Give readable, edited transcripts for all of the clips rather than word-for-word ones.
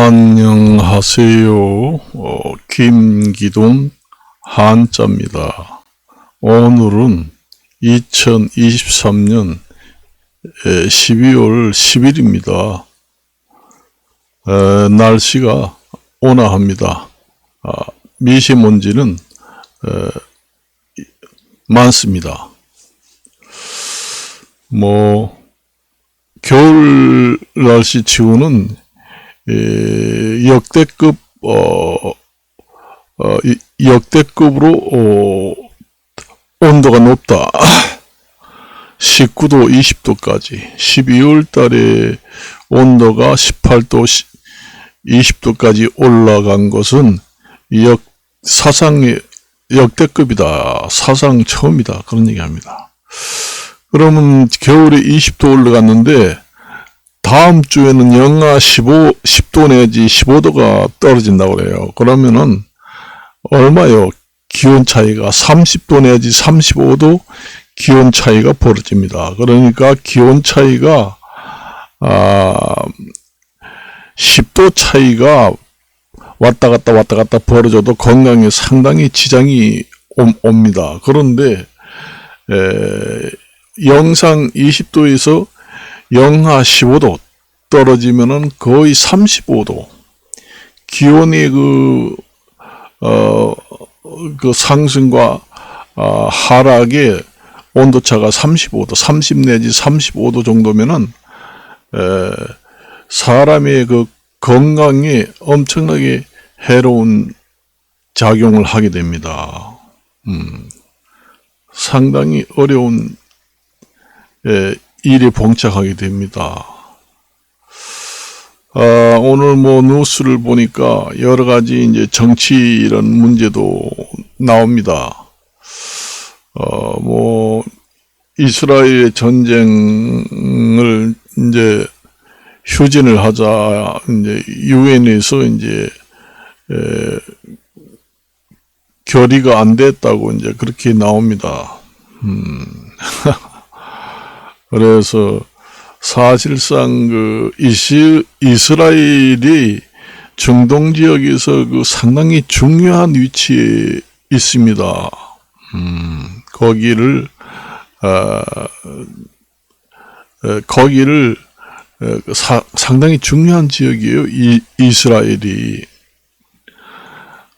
안녕하세요. 김기동 한자입니다. 오늘은 2023년 12월 10일입니다. 날씨가 온화합니다. 미세먼지는 많습니다. 겨울 날씨 치고는 역대급으로 온도가 높다. 19도, 20도까지. 12월 달에 온도가 18도, 20도까지 올라간 것은 사상 역대급이다. 사상 처음이다. 그런 얘기합니다. 그러면 겨울에 20도 올라갔는데 다음 주에는 영하 10도 내지 15도가 떨어진다고 그래요. 그러면은 얼마요? 기온 차이가 30도 내지 35도 기온 차이가 벌어집니다. 그러니까 기온 차이가 10도 차이가 왔다 갔다 벌어져도 건강에 상당히 지장이 옵니다. 그런데 영상 20도에서 영하 15도 떨어지면은 거의 35도. 기온의 그 상승과 하락의 온도차가 35도, 30 내지 35도 정도면은 사람의 그 건강에 엄청나게 해로운 작용을 하게 됩니다. 상당히 어려운 일에 봉착하게 됩니다. 오늘 뉴스를 보니까 여러 가지 이제 정치 이런 문제도 나옵니다. 이스라엘 전쟁을 이제 휴진을 하자, 이제 유엔에서 이제 결의가 안 됐다고 이제 그렇게 나옵니다. 그래서 사실상 그 이스라엘이 중동 지역에서 그 상당히 중요한 위치에 있습니다. 거기를 상당히 중요한 지역이에요. 이스라엘이.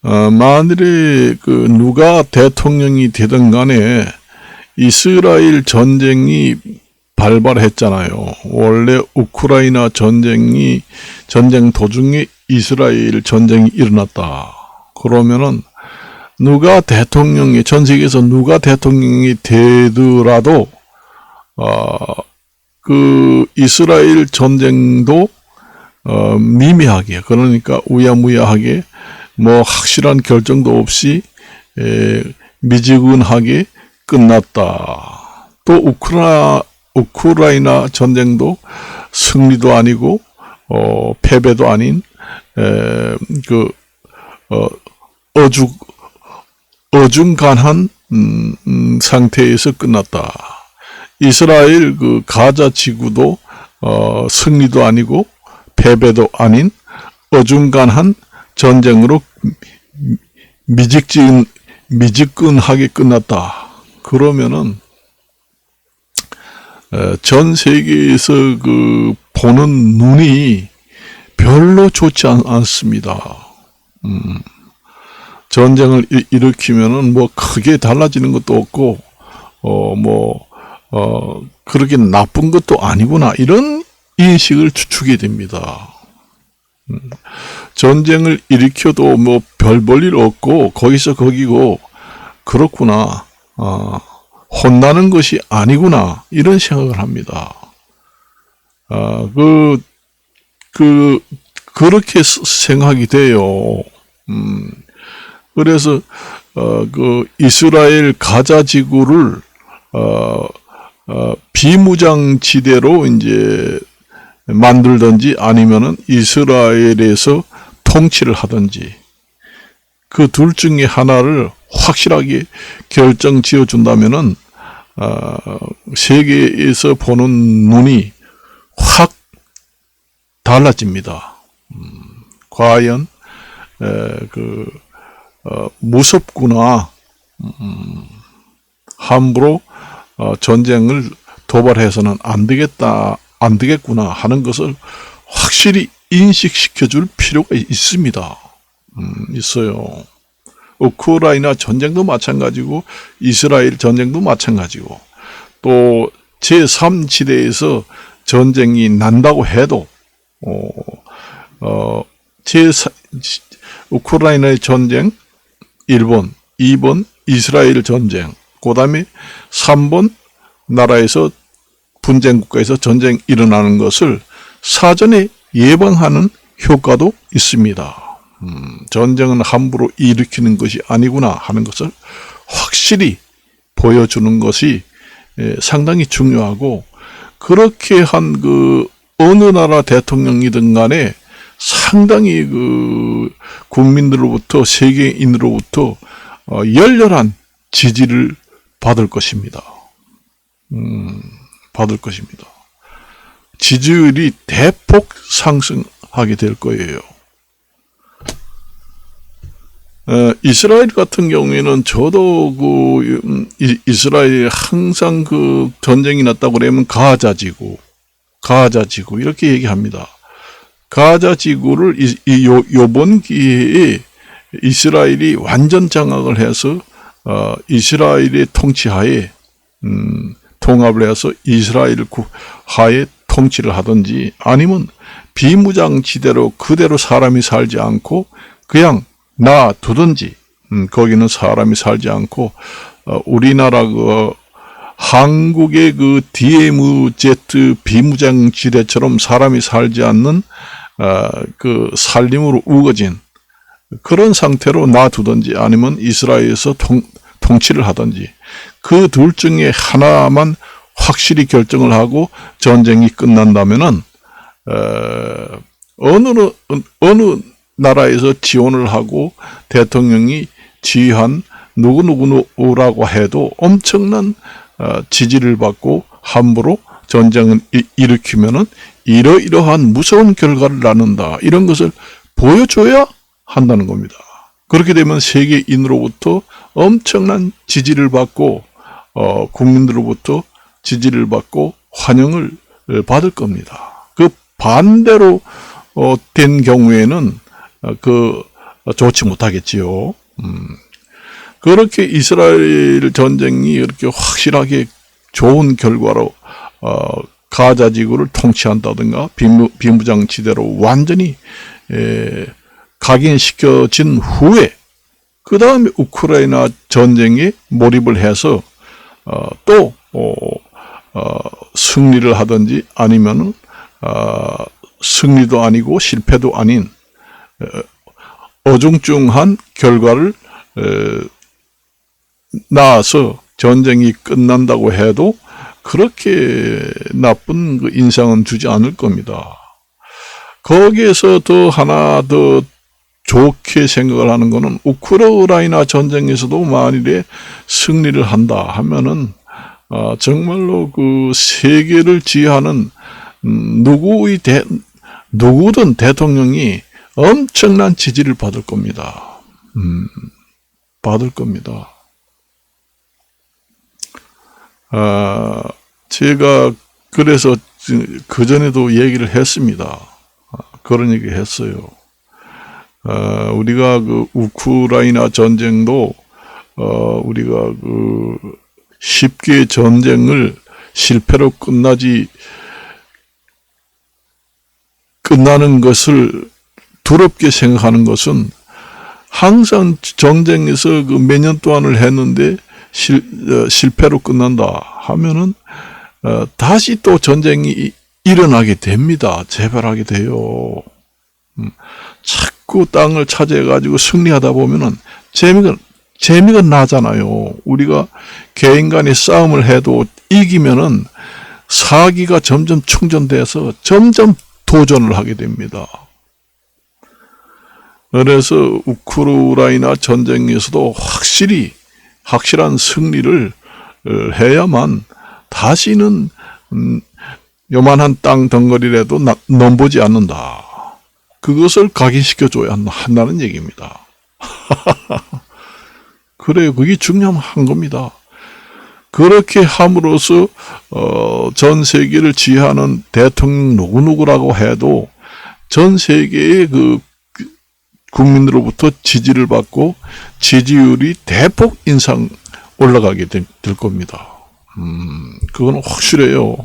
만일에 그 누가 대통령이 되든 간에 이스라엘 전쟁이 발발했잖아요. 원래 우크라이나 전쟁 도중에 이스라엘 전쟁이 일어났다. 그러면은 누가 대통령이, 전 세계에서 누가 대통령이 되더라도 그 이스라엘 전쟁도 미미하게, 그러니까 우야무야하게 확실한 결정도 없이 미지근하게 끝났다. 또 우크라이나 전쟁도 승리도 아니고 패배도 아닌 어중간한 상태에서 끝났다. 이스라엘 그 가자 지구도 승리도 아니고 패배도 아닌 어중간한 전쟁으로 미지근하게 끝났다. 그러면은 전 세계에서 그 보는 눈이 별로 좋지 않습니다. 전쟁을 일으키면은 크게 달라지는 것도 없고 그렇게 나쁜 것도 아니구나, 이런 인식을 추추게 됩니다. 전쟁을 일으켜도 별 볼 일 없고 거기서 거기고 그렇구나, 혼나는 것이 아니구나, 이런 생각을 합니다. 그렇게 생각이 돼요. 그래서 그 이스라엘 가자 지구를 비무장지대로 이제 만들든지 아니면은 이스라엘에서 통치를 하든지 그 둘 중에 하나를 확실하게 결정 지어 준다면은 세계에서 보는 눈이 확 달라집니다. 과연 무섭구나, 함부로 전쟁을 도발해서는 안 되겠구나 하는 것을 확실히 인식시켜 줄 필요가 있습니다. 있어요. 우크라이나 전쟁도 마찬가지고 이스라엘 전쟁도 마찬가지고, 또 제3지대에서 전쟁이 난다고 해도 우크라이나의 전쟁 1번, 2번 이스라엘 전쟁, 그 다음에 3번 나라에서 분쟁 국가에서 전쟁 일어나는 것을 사전에 예방하는 효과도 있습니다. 전쟁은 함부로 일으키는 것이 아니구나 하는 것을 확실히 보여주는 것이 상당히 중요하고, 그렇게 한 어느 나라 대통령이든 간에 상당히 국민들로부터, 세계인으로부터 열렬한 지지를 받을 것입니다. 받을 것입니다. 지지율이 대폭 상승하게 될 거예요. 이스라엘 같은 경우에는 저도 이스라엘 항상 전쟁이 났다고 그러면 가자지구 이렇게 얘기합니다. 가자지구를 요번 기회에 이스라엘이 완전 장악을 해서 이스라엘의 통치하에 통합을 해서 이스라엘 하에 통치를 하든지, 아니면 비무장지대로 그대로 사람이 살지 않고 그냥 놔두든지, 거기는 사람이 살지 않고 우리나라 한국의 DMZ 비무장지대처럼 사람이 살지 않는 살림으로 우거진 그런 상태로 놔두든지, 아니면 이스라엘에서 통치를 하든지, 그 둘 중에 하나만 확실히 결정을 하고 전쟁이 끝난다면은 어느 나라에서 지원을 하고 대통령이 지휘한 누구누구라고 해도 엄청난 지지를 받고 함부로 전쟁을 일으키면은 이러이러한 무서운 결과를 낳는다, 이런 것을 보여줘야 한다는 겁니다. 그렇게 되면 세계인으로부터 엄청난 지지를 받고 국민들로부터 지지를 받고 환영을 받을 겁니다. 그 반대로 된 경우에는 좋지 못하겠지요. 그렇게 이스라엘 전쟁이 이렇게 확실하게 좋은 결과로 가자지구를 통치한다든가 비무장지대로 완전히 각인시켜진 후에 그 다음에 우크라이나 전쟁에 몰입을 해서 또 승리를 하든지, 아니면은 승리도 아니고 실패도 아닌 어중중한 결과를 낳아서 전쟁이 끝난다고 해도 그렇게 나쁜 인상은 주지 않을 겁니다. 거기에서 하나 더 좋게 생각을 하는 것은, 우크라이나 전쟁에서도 만일에 승리를 한다 하면은 정말로 세계를 지휘하는 누구든 대통령이 엄청난 지지를 받을 겁니다. 받을 겁니다. 제가 그래서 그전에도 얘기를 했습니다. 그런 얘기 했어요. 우리가 우크라이나 전쟁도 우리가 쉽게 전쟁을 실패로 끝나는 것을 두렵게 생각하는 것은, 항상 전쟁에서 몇 년 동안을 했는데 실패로 끝난다 하면은 다시 또 전쟁이 일어나게 됩니다. 재발하게 돼요. 자꾸 땅을 차지해가지고 승리하다 보면은 재미가 나잖아요. 우리가 개인 간의 싸움을 해도 이기면은 사기가 점점 충전돼서 점점 도전을 하게 됩니다. 그래서 우크라이나 전쟁에서도 확실한 승리를 해야만 다시는 요만한 땅 덩어리라도 넘보지 않는다. 그것을 각인시켜줘야 한다는 얘기입니다. 그래요. 그게 중요한 겁니다. 그렇게 함으로써 전 세계를 지휘하는 대통령 누구누구라고 해도 전 세계의 그 국민으로부터 지지를 받고 지지율이 대폭 인상 올라가게 될 겁니다. 그건 확실해요.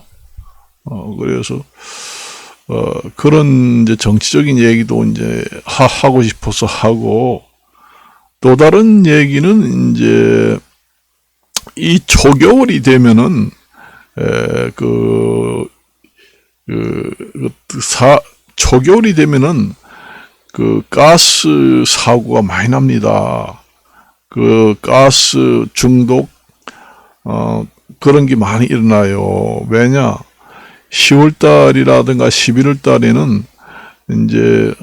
그래서 그런 이제 정치적인 얘기도 이제 하고 싶어서 하고, 또 다른 얘기는 이제 이 초겨울이 되면은 초겨울이 되면은 그 가스 사고가 많이 납니다. 그 가스 중독 그런 게 많이 일어나요. 왜냐? 10월 달이라든가 11월 달에는 이제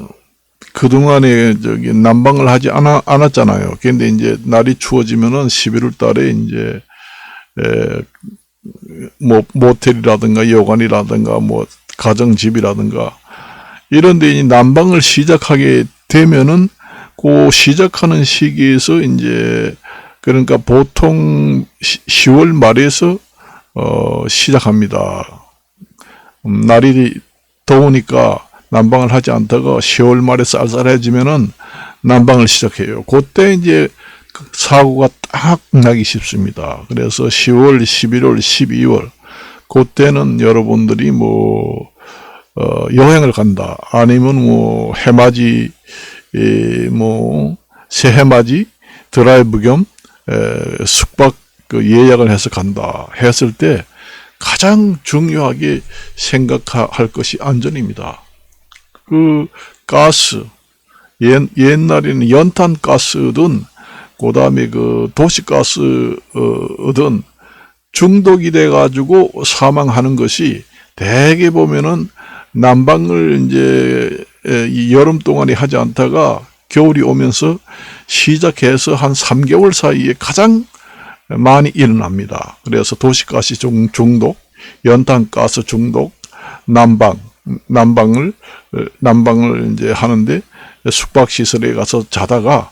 그동안에 난방을 하지 않았잖아요. 근데 이제 날이 추워지면은 11월 달에 이제 뭐 모텔이라든가 여관이라든가 뭐 가정집이라든가 이런 데 난방을 시작하게 되면은 그 시작하는 시기에서 이제 그러니까 보통 10월 말에서 시작합니다. 날이 더우니까 난방을 하지 않다가 10월 말에 쌀쌀해지면은 난방을 시작해요. 그때 이제 사고가 딱 나기 쉽습니다. 그래서 10월, 11월, 12월 그때는 여러분들이 뭐 여행을 간다, 아니면 뭐 해맞이, 뭐 새해맞이 드라이브 겸 숙박 예약을 해서 간다 했을 때 가장 중요하게 생각할 것이 안전입니다. 그 가스, 옛날에는 연탄 가스든 그 다음에 그 도시가스든 중독이 돼 가지고 사망하는 것이 대개 보면은 난방을 이제 이 여름 동안에 하지 않다가 겨울이 오면서 시작해서 한 3개월 사이에 가장 많이 일어납니다. 그래서 도시가스 중독, 연탄가스 중독, 난방을 이제 하는데 숙박시설에 가서 자다가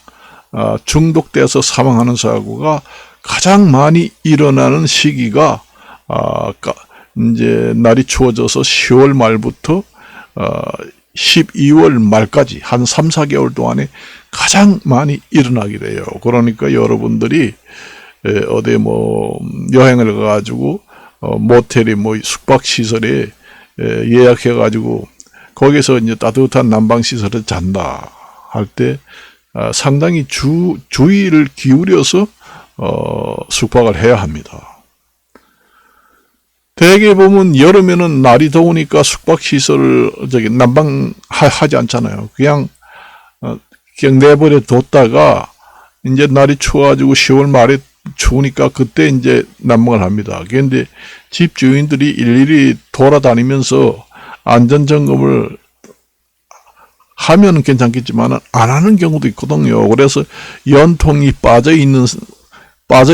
중독돼서 사망하는 사고가 가장 많이 일어나는 시기가 이제 날이 추워져서 10월 말부터 12월 말까지 한 3, 4개월 동안에 가장 많이 일어나게 돼요. 그러니까 여러분들이 어디 뭐 여행을 가가지고 모텔이 뭐 숙박시설에 예약해가지고 거기서 이제 따뜻한 난방시설에 잔다 할 때 상당히 주의를 기울여서 숙박을 해야 합니다. 대개 보면 여름에는 날이 더우니까 숙박시설을 난방하지 않잖아요. 그냥 내버려 뒀다가 이제 날이 추워가지고 10월 말에 추우니까 그때 이제 난방을 합니다. 그런데 집 주인들이 일일이 돌아다니면서 안전점검을 하면 괜찮겠지만 안 하는 경우도 있거든요. 그래서 연통이 빠져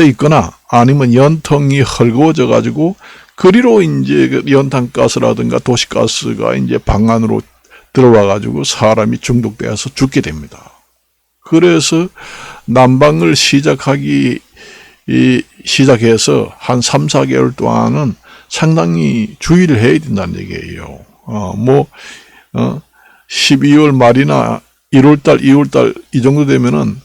있거나 아니면 연통이 헐거워져 가지고 그리로 이제 연탄가스라든가 도시가스가 이제 방 안으로 들어와 가지고 사람이 중독되어서 죽게 됩니다. 그래서 난방을 시작해서 한 3, 4개월 동안은 상당히 주의를 해야 된다는 얘기예요. 12월 말이나 1월달, 2월달 이 정도 되면은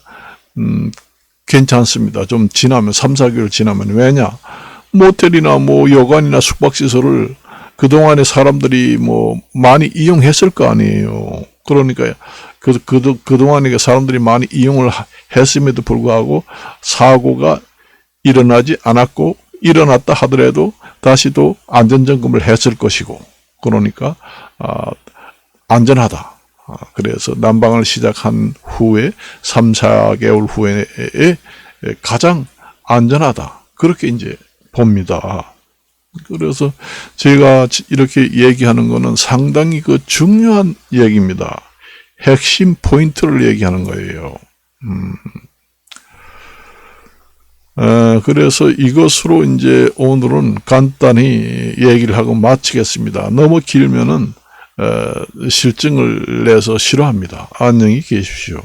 괜찮습니다. 좀 지나면 3, 4개월 지나면. 왜냐? 모텔이나 뭐 여관이나 숙박시설을 그동안에 사람들이 뭐 많이 이용했을 거 아니에요. 그러니까 그동안에 사람들이 많이 이용을 했음에도 불구하고 사고가 일어나지 않았고, 일어났다 하더라도 다시 또 안전점검을 했을 것이고, 그러니까 안전하다. 그래서 난방을 시작한 후에 3, 4개월 후에 가장 안전하다. 그렇게 이제 봅니다. 그래서 제가 이렇게 얘기하는 거는 상당히 그 중요한 얘기입니다. 핵심 포인트를 얘기하는 거예요. 그래서 이것으로 이제 오늘은 간단히 얘기를 하고 마치겠습니다. 너무 길면은 실증을 내서 싫어합니다. 안녕히 계십시오.